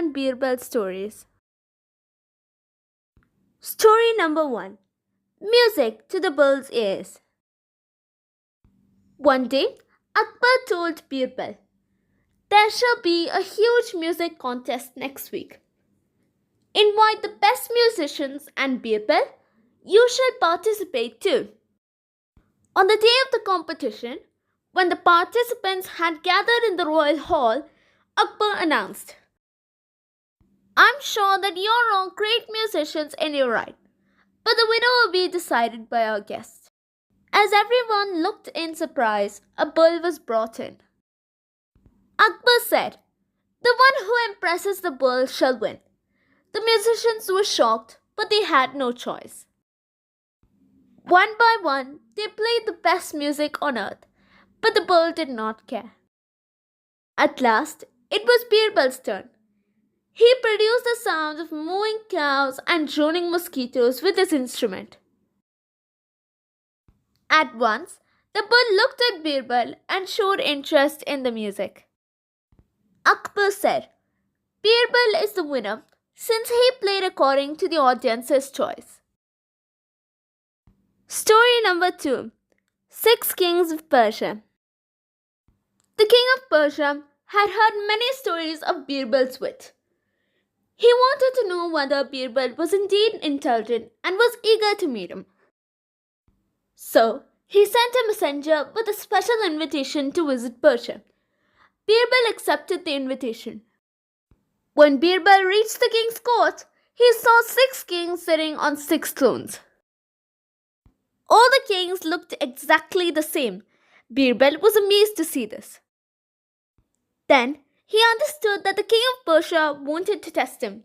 and Birbal stories. Story number 1. Music to the bull's ears. One day, Akbar told Birbal, "There shall be a huge music contest next week. Invite the best musicians, and Birbal, you shall participate too." On the day of the competition, when the participants had gathered in the royal hall, Akbar announced, "I'm sure that you're all great musicians in your right, but the winner will be decided by our guests." As everyone looked in surprise, a bull was brought in. Akbar said, "The one who impresses the bull shall win." The musicians were shocked, but they had no choice. One by one, they played the best music on earth, but the bull did not care. At last, it was Birbal's turn. He produced the sounds of mooing cows and droning mosquitoes with his instrument. At once, the bull looked at Birbal and showed interest in the music. Akbar said, "Birbal is the winner since he played according to the audience's choice." Story number 2. 6 Kings of Persia. The king of Persia had heard many stories of Birbal's wit. He wanted to know whether Birbal was indeed intelligent and was eager to meet him. So, he sent a messenger with a special invitation to visit Persia. Birbal accepted the invitation. When Birbal reached the king's court, he saw 6 kings sitting on 6 thrones. All the kings looked exactly the same. Birbal was amazed to see this. Then he understood that the king of Persia wanted to test him.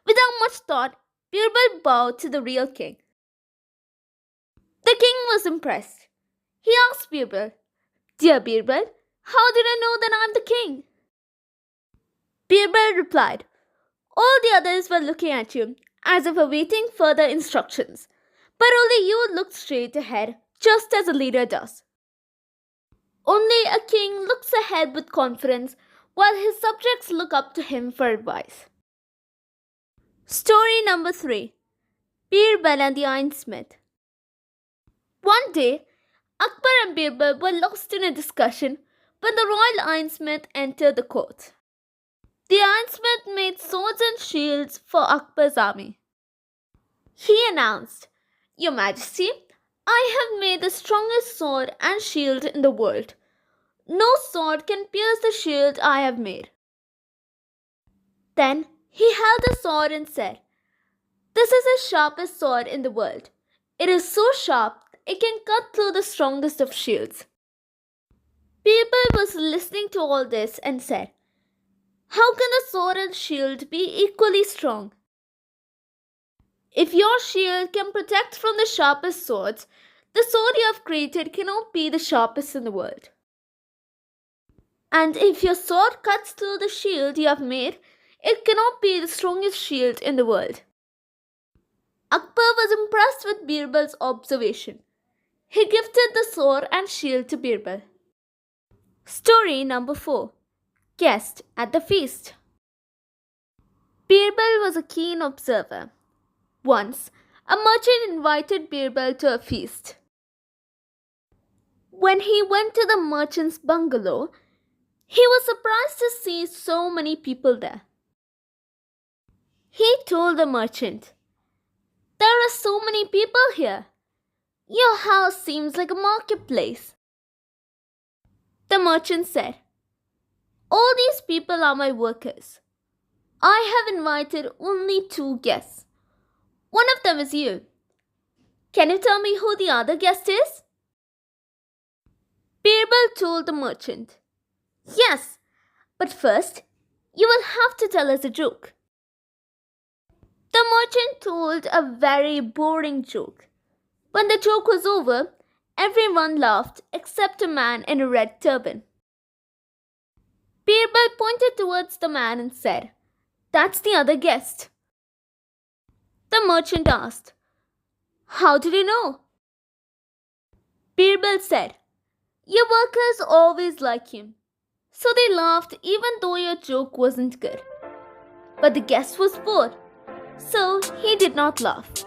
Without much thought, Birbal bowed to the real king. The king was impressed. He asked Birbal, "Dear Birbal, how did I know that I am the king?" Birbal replied, "All the others were looking at you as if awaiting further instructions, but only you looked straight ahead, just as a leader does. Only a king looks ahead with confidence, while his subjects look up to him for advice." Story number 3. Birbal and the Ironsmith. One day, Akbar and Birbal were lost in a discussion when the royal Ironsmith entered the court. The Ironsmith made swords and shields for Akbar's army. He announced, "Your Majesty, I have made the strongest sword and shield in the world. No sword can pierce the shield I have made." Then he held the sword and said, "This is the sharpest sword in the world. It is so sharp it can cut through the strongest of shields." Birbal was listening to all this and said, "How can the sword and shield be equally strong? If your shield can protect from the sharpest swords, the sword you have created cannot be the sharpest in the world. And if your sword cuts through the shield you have made, it cannot be the strongest shield in the world." Akbar was impressed with Birbal's observation. He gifted the sword and shield to Birbal. Story number 4. Guest at the feast. Birbal was a keen observer. Once, a merchant invited Birbal to a feast. When he went to the merchant's bungalow, he was surprised to see so many people there. He told the merchant, "There are so many people here. Your house seems like a marketplace." The merchant said, "All these people are my workers. I have invited only 2 guests. One of them is you. Can you tell me who the other guest is?" Birbal told the merchant, "Yes, but first, you will have to tell us a joke." The merchant told a very boring joke. When the joke was over, everyone laughed except a man in a red turban. Birbal pointed towards the man and said, "That's the other guest." The merchant asked, "How did you know?" Birbal said, "Your workers always like him." So they laughed even though your joke wasn't good. but the guest was poor, so he did not laugh.